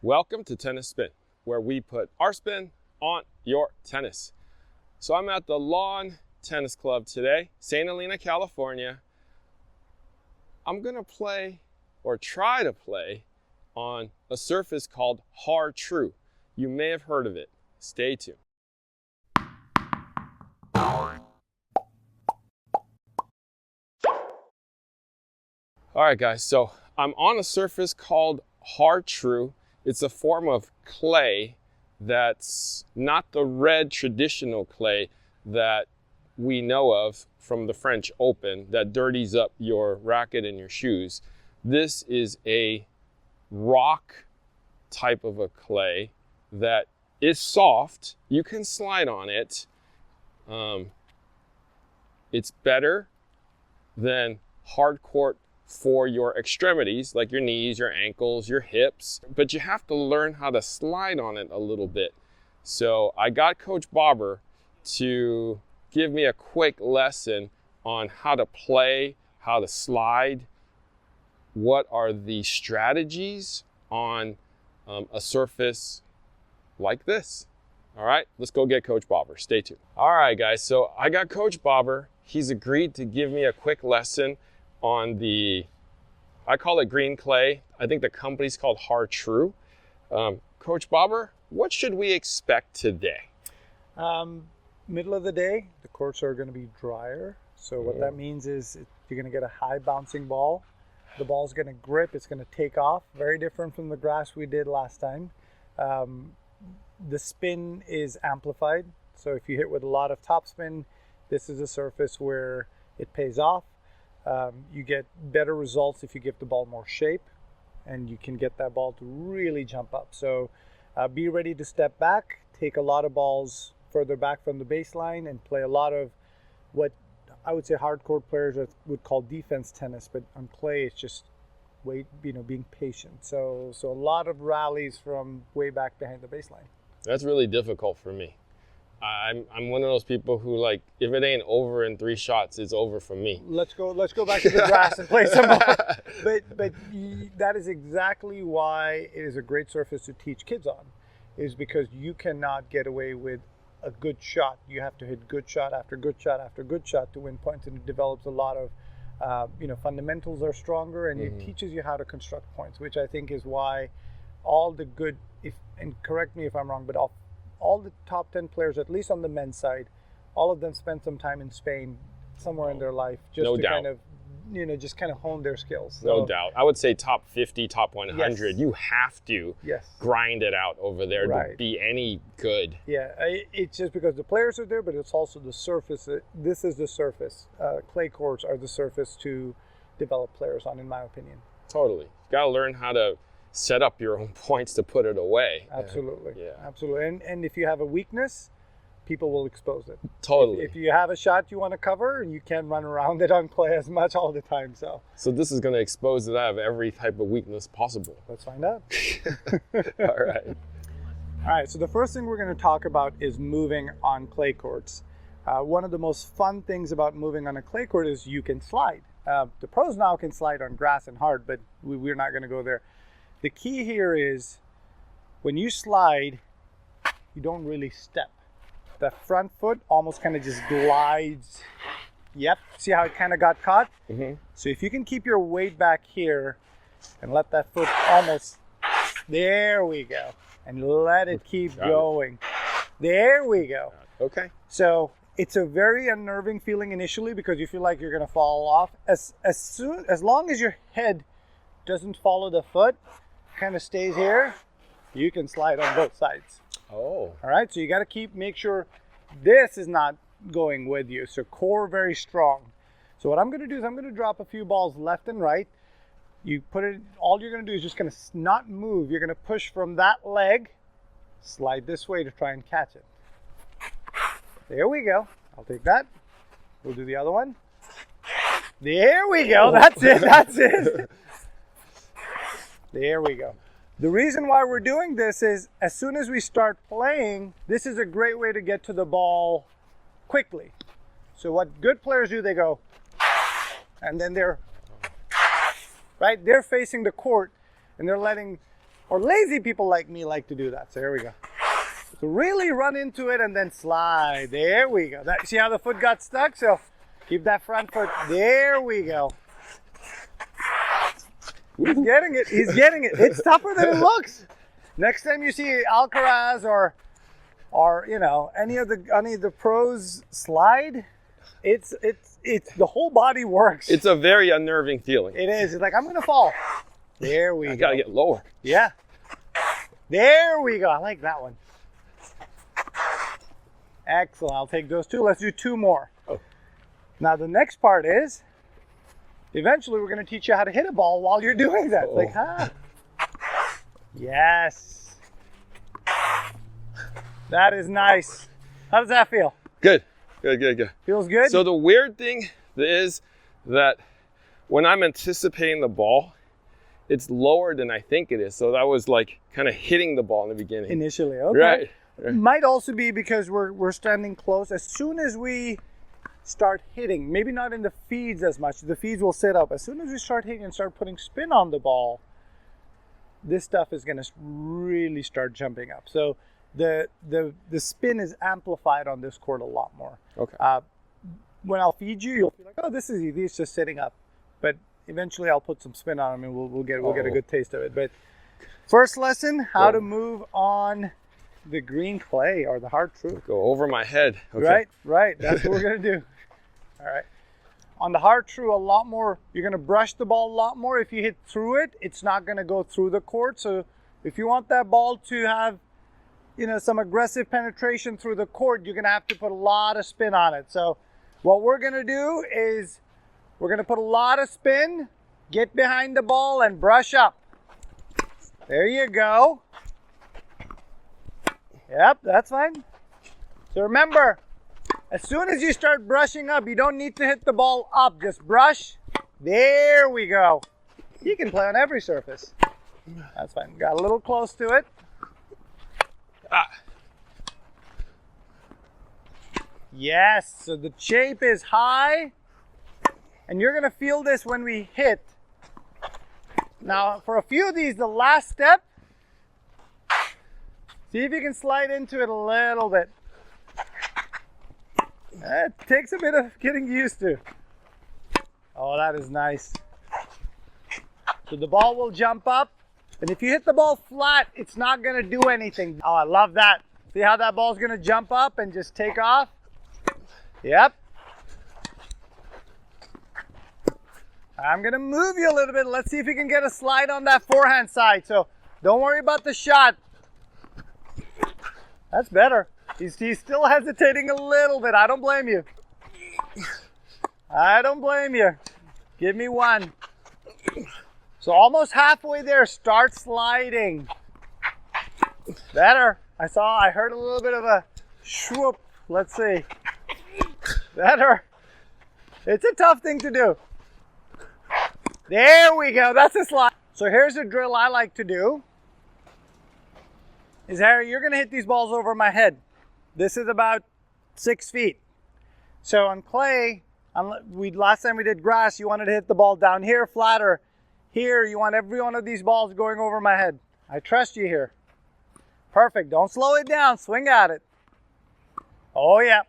Welcome to Tennis Spin, where we put our spin on your tennis. So I'm at the Lawn Tennis Club today, St Helena, California. I'm gonna play, or try to play, on a surface called Har Tru. You may have heard of it. Stay tuned. All right, guys, so I'm on a surface called Har Tru. It's a form of clay that's not the red traditional clay that we know of from the French Open that dirties up your racket and your shoes. This is a rock type of a clay that is soft. You can slide on it. It's better than hard court for your extremities, like your knees, your ankles, your hips, but you have to learn how to slide on it a little bit. So I got Coach Babar to give me a quick lesson on how to play, how to slide, what are the strategies on a surface like this. All right, let's go get Coach Babar. Stay tuned. All right, guys, so I got Coach Babar. He's agreed to give me a quick lesson on the, I call it green clay. I think the company's called Har Tru. Coach Babar, what should we expect today? Middle of the day, the courts are going to be drier. So what that means is you're going to get a high bouncing ball. The ball's going to grip, it's going to take off. Very different from the grass we did last time. The spin is amplified. So if you hit with a lot of topspin, this is a surface where it pays off. You get better results if you give the ball more shape, and you can get that ball to really jump up. So be ready to step back, take a lot of balls further back from the baseline, and play a lot of what I would say hardcore players would call defense tennis, but on clay it's just being patient. So a lot of rallies from way back behind the baseline. That's really difficult for me. I'm one of those people who, like, if it ain't over in 3 shots, it's over for me. Let's go back to the grass and play some more. But that is exactly why it is a great surface to teach kids on, is because you cannot get away with a good shot. You have to hit good shot after good shot after good shot to win points, and it develops a lot of fundamentals are stronger, and it teaches you how to construct points, which I think is why all the good, and correct me if I'm wrong, but all the top 10 players, at least on the men's side, all of them spent some time in Spain somewhere in their life just to kind of hone their skills. So, no doubt. I would say top 50, top 100. Yes. You have to grind it out over there to be any good. Yeah, it's just because the players are there, but it's also the surface. This is the surface. Clay courts are the surface to develop players on, in my opinion. Totally. You got to learn how to set up your own points to put it away. Absolutely. Yeah. Absolutely. And if you have a weakness, people will expose it. Totally. If you have a shot you want to cover, you can't run around it on clay as much all the time. So this is going to expose that I have every type of weakness possible. Let's find out. All right. All right. So the first thing we're going to talk about is moving on clay courts. One of the most fun things about moving on a clay court is you can slide. The pros now can slide on grass and hard, but we're not going to go there. The key here is when you slide, you don't really step. The front foot almost kind of just glides. Yep, see how it kind of got caught? So if you can keep your weight back here and let that foot almost, there we go. And let it keep going. There we go. Okay. So it's a very unnerving feeling initially because you feel like you're going to fall off. As long as your head doesn't follow the foot, kind of stays here, you can slide on both sides. Oh. All right, so you got to make sure this is not going with you. So core very strong. So what I'm going to do is I'm going to drop a few balls left and right. You put it, all you're going to do is just going to not move. You're going to push from that leg, slide this way to try and catch it. There we go. I'll take that. We'll do the other one. There we go. That's it. That's it. There we go. The reason why we're doing this is as soon as we start playing, this is a great way to get to the ball quickly. So what good players do, they go, and then they're facing the court, and they're letting Or lazy people like me like to do that. So here we go. So really run into it and then slide. There we go. See how the foot got stuck? So keep that front foot. There we go. He's getting it. He's getting it. It's tougher than it looks. Next time you see Alcaraz or you know, any of the pros slide, it's the whole body works. It's a very unnerving feeling. It is. It's like, I'm gonna fall. There we go. I gotta get lower. Yeah. There we go. I like that one. Excellent. I'll take those two. Let's do two more. Oh. Now the next part is, eventually we're going to teach you how to hit a ball while you're doing that. Like, huh? Yes. That is nice. How does that feel? Good. Good, good, good. Feels good? So the weird thing is that when I'm anticipating the ball, it's lower than I think it is. So that was like kind of hitting the ball in the beginning. Initially, okay. Right. Might also be because we're standing close. As soon as we start hitting, maybe not in the feeds as much, the feeds will sit up. As soon as we start hitting and start putting spin on the ball, this stuff is going to really start jumping up. So the spin is amplified on this court a lot more. Okay. When I'll feed you, you'll feel like, oh, this is easy. It's just sitting up. But eventually I'll put some spin on them and we'll get a good taste of it. But first lesson, how to move on the green clay or the Har Tru. Go over my head. Okay. Right. That's what we're gonna do. All right. On the Har Tru, a lot more. You're gonna brush the ball a lot more. If you hit through it, it's not gonna go through the court. So if you want that ball to have, you know, some aggressive penetration through the court, you're gonna have to put a lot of spin on it. So what we're gonna do is we're gonna put a lot of spin, get behind the ball, and brush up. There you go. Yep, that's fine. So remember, as soon as you start brushing up, you don't need to hit the ball up. Just brush. There we go. You can play on every surface. That's fine. Got a little close to it. Yes, so the shape is high. And you're going to feel this when we hit. Now, for a few of these, the last step, see if you can slide into it a little bit. It takes a bit of getting used to. Oh, that is nice. So the ball will jump up. And if you hit the ball flat, it's not going to do anything. Oh, I love that. See how that ball's going to jump up and just take off? Yep. I'm going to move you a little bit. Let's see if you can get a slide on that forehand side. So don't worry about the shot. That's better. He's still hesitating a little bit. I don't blame you. I don't blame you. Give me one. So almost halfway there, start sliding. Better. I heard a little bit of a swoop. Let's see. Better. It's a tough thing to do. There we go. That's a slide. So here's a drill I like to do. Is Harry, you're going to hit these balls over my head. This is about 6 feet. So on clay, last time we did grass, you wanted to hit the ball down here, flatter. Here, you want every one of these balls going over my head. I trust you here. Perfect. Don't slow it down. Swing at it. Oh, yeah.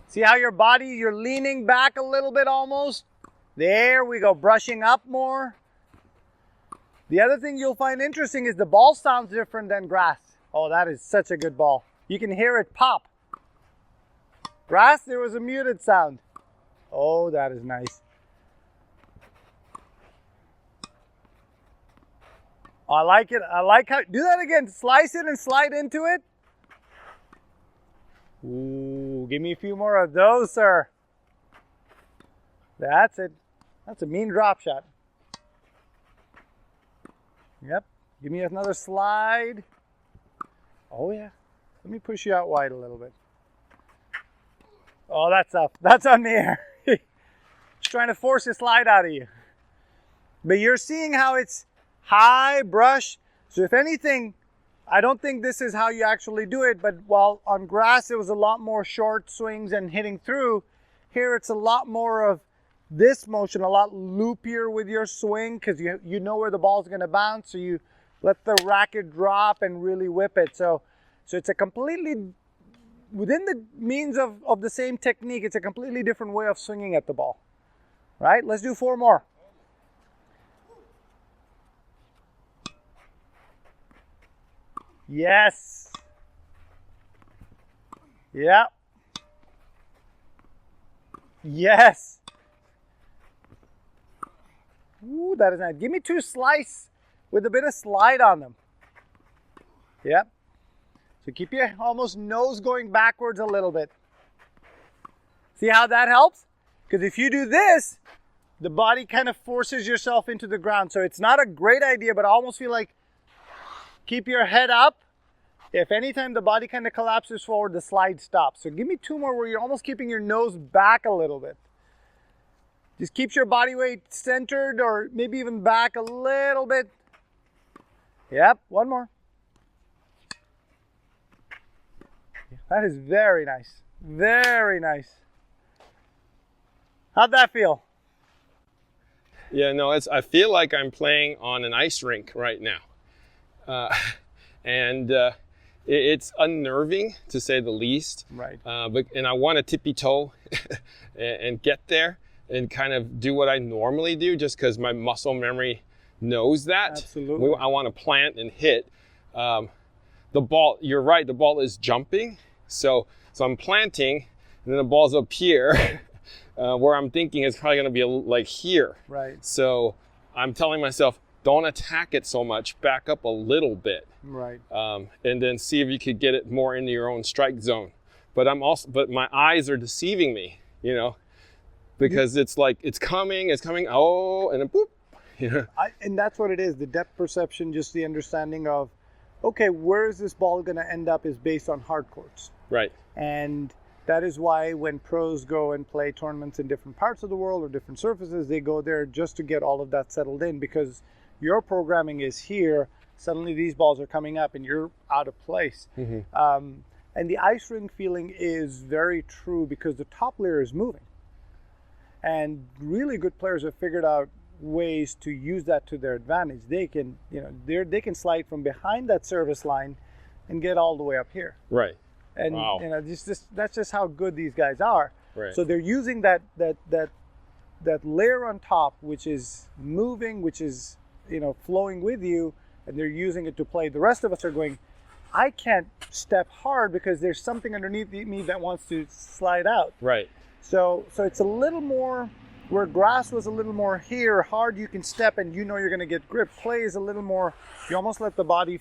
See how your body, you're leaning back a little bit almost? There we go. Brushing up more. The other thing you'll find interesting is the ball sounds different than grass. Oh, that is such a good ball. You can hear it pop. Grass, there was a muted sound. Oh, that is nice. I like it. I like how, do that again. Slice it and slide into it. Ooh, give me a few more of those, sir. That's it. That's a mean drop shot. Yep. Give me another slide. Oh, yeah. Let me push you out wide a little bit. Oh, that's up. That's on me. Just trying to force a slide out of you. But you're seeing how it's high brush. So if anything, I don't think this is how you actually do it. But while on grass, it was a lot more short swings and hitting through. Here, it's a lot more of this motion a lot loopier with your swing because you know where the ball's going to bounce, so you let the racket drop and really whip it. So it's a completely, within the means of the same technique, it's a completely different way of swinging at the ball. Right? Let's do 4 more. Yes. Yeah. Yes. Ooh, that is nice. Give me 2 slice with a bit of slide on them. Yep. So keep your almost nose going backwards a little bit. See how that helps? Because if you do this, the body kind of forces yourself into the ground. So it's not a great idea, but I almost feel like keep your head up. If anytime the body kind of collapses forward, the slide stops. So give me 2 more where you're almost keeping your nose back a little bit. Just keep your body weight centered or maybe even back a little bit. Yep, 1 more. That is very nice. Very nice. How'd that feel? Yeah, no, I feel like I'm playing on an ice rink right now. It's unnerving to say the least. Right. And I want to tippy toe and get there and kind of do what I normally do just because my muscle memory knows that. Absolutely. I want to plant and hit. The ball, you're right, the ball is jumping. So I'm planting and then the ball's up here where I'm thinking it's probably going to be like here. Right. So I'm telling myself, don't attack it so much, back up a little bit. Right. And then see if you could get it more into your own strike zone. But but my eyes are deceiving me, because it's like, it's coming, oh, and then boop. And that's what it is. The depth perception, just the understanding of, okay, where is this ball going to end up is based on hard courts. Right. And that is why when pros go and play tournaments in different parts of the world or different surfaces, they go there just to get all of that settled in because your programming is here. Suddenly these balls are coming up and you're out of place. Mm-hmm. And the ice rink feeling is very true because the top layer is moving. And really good players have figured out ways to use that to their advantage. They can, they can slide from behind that service line and get all the way up here. Right. And wow. That's just how good these guys are. Right. So they're using that layer on top, which is moving, which is flowing with you, and they're using it to play. The rest of us are going, I can't step hard because there's something underneath me that wants to slide out. Right. So it's a little more, where grass was a little more here, hard you can step and you're going to get grip. Play is a little more, you almost let the body,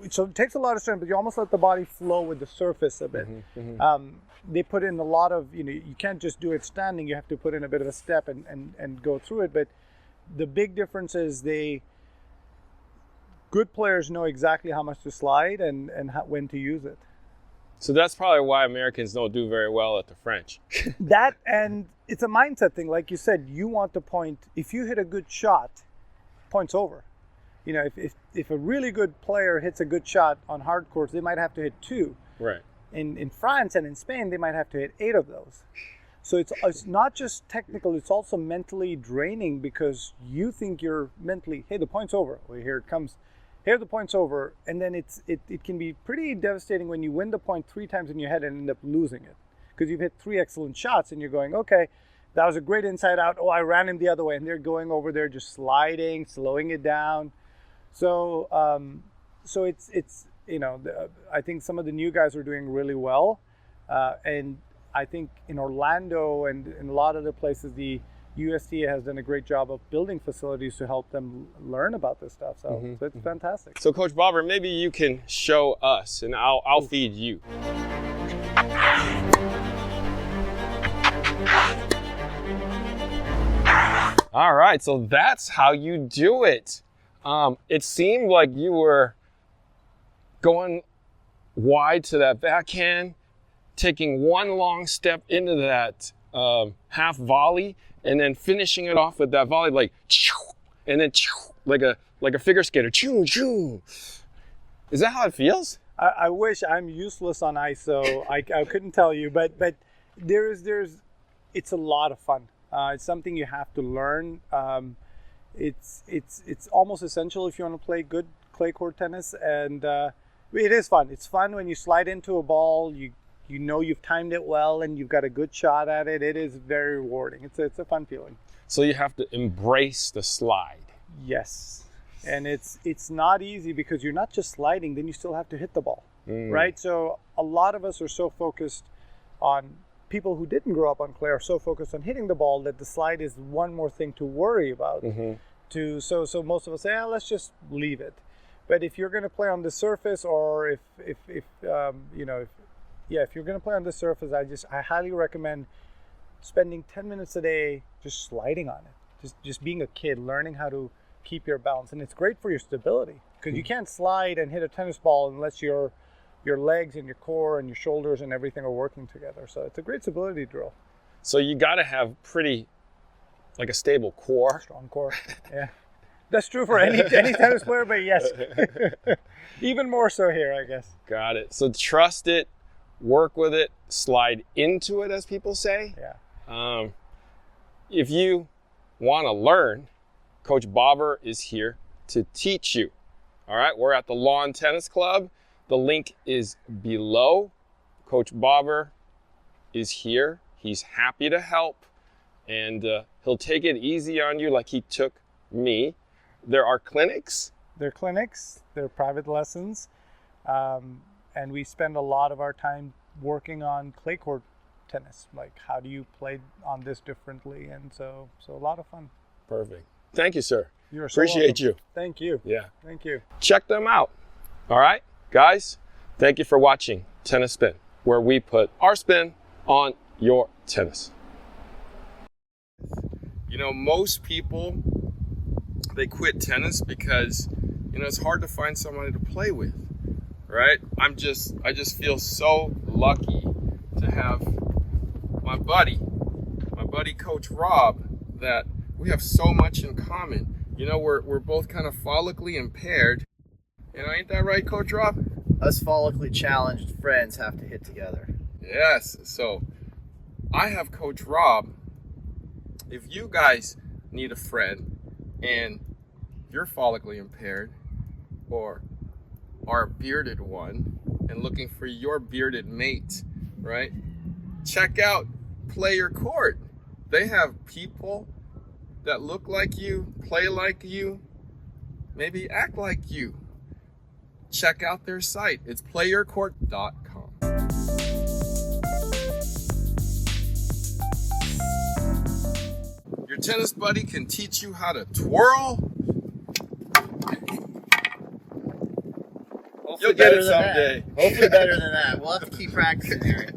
so it takes a lot of strength, but you almost let the body flow with the surface a bit. Mm-hmm, mm-hmm. They put in a lot of, you can't just do it standing, you have to put in a bit of a step and go through it. But the big difference is good players know exactly how much to slide and when to use it. So that's probably why Americans don't do very well at the French. That, and it's a mindset thing. Like you said, you want the point. If you hit a good shot, point's over. If a really good player hits a good shot on hard courts, they might have to hit 2. Right. In France and in Spain, they might have to hit 8 of those. So it's not just technical, it's also mentally draining because you think you're mentally, hey, the point's over. Well, here it comes. Here the point's over. And then it can be pretty devastating when you win the point 3 times in your head and end up losing it. Because you've hit 3 excellent shots and you're going, okay, that was a great inside out. Oh, I ran him the other way. And they're going over there just sliding, slowing it down. So it's I think some of the new guys are doing really well. And I think in Orlando and in a lot of other places, the USTA has done a great job of building facilities to help them learn about this stuff. So, so it's fantastic. So Coach Babar, maybe you can show us and I'll feed you. All right, so that's how you do it. It seemed like you were going wide to that backhand, taking one long step into that half volley, and then finishing it off with that volley like, and then like a figure skater. Is that how it feels? I wish. I'm useless on ice, so I couldn't tell you. But it's a lot of fun. It's something you have to learn. It's almost essential if you want to play good clay court tennis, and it is fun. It's fun when you slide into a ball. You know you've timed it well and you've got a good shot at it. It is very rewarding. It's a fun feeling. So you have to embrace the slide. Yes, and it's not easy because you're not just sliding. Then you still have to hit the ball, right? So a lot of us are so focused on, people who didn't grow up on clay are so focused on hitting the ball that the slide is one more thing to worry about. So most of us say, let's just leave it. But if you're going to play on the surface, or if you're going to play on the surface, I highly recommend spending 10 minutes a day just sliding on it, just being a kid, learning how to keep your balance. And it's great for your stability, because you can't slide and hit a tennis ball unless your legs and your core and your shoulders and everything are working together. So it's a great stability drill. So you got to have a stable core. Strong core, yeah. That's true for any tennis player, but yes, even more so here, I guess. Got it. So trust it, work with it, slide into it, as people say. Yeah. If you want to learn, Coach Babar is here to teach you. All right, we're at the Lawn Tennis Club. The link is below. Coach Babar is here. He's happy to help, and he'll take it easy on you like he took me. There are clinics. They're clinics. They're private lessons. And we spend a lot of our time working on clay court tennis. Like, how do you play on this differently? And so a lot of fun. Perfect. Thank you, sir. You're so Appreciate welcome. you. Thank you. Yeah. Thank you. Check them out. All right, guys, thank you for watching Tennis Spin, where we put our spin on your tennis. You know, most people, they quit tennis because, it's hard to find somebody to play with, right? I just feel so lucky to have my buddy Coach Rob, that we have so much in common. We're both kind of follically impaired. Ain't that right, Coach Rob? Us follically challenged friends have to hit together. Yes. So I have Coach Rob. If you guys need a friend and you're follically impaired, or are a bearded one and looking for your bearded mate, right? Check out Play Your Court. They have people that look like you, play like you, maybe act like you. Check out their site. It's playyourcourt.com. Your tennis buddy can teach you how to twirl. You'll get it someday. Hopefully better than that. We'll have to keep practicing here.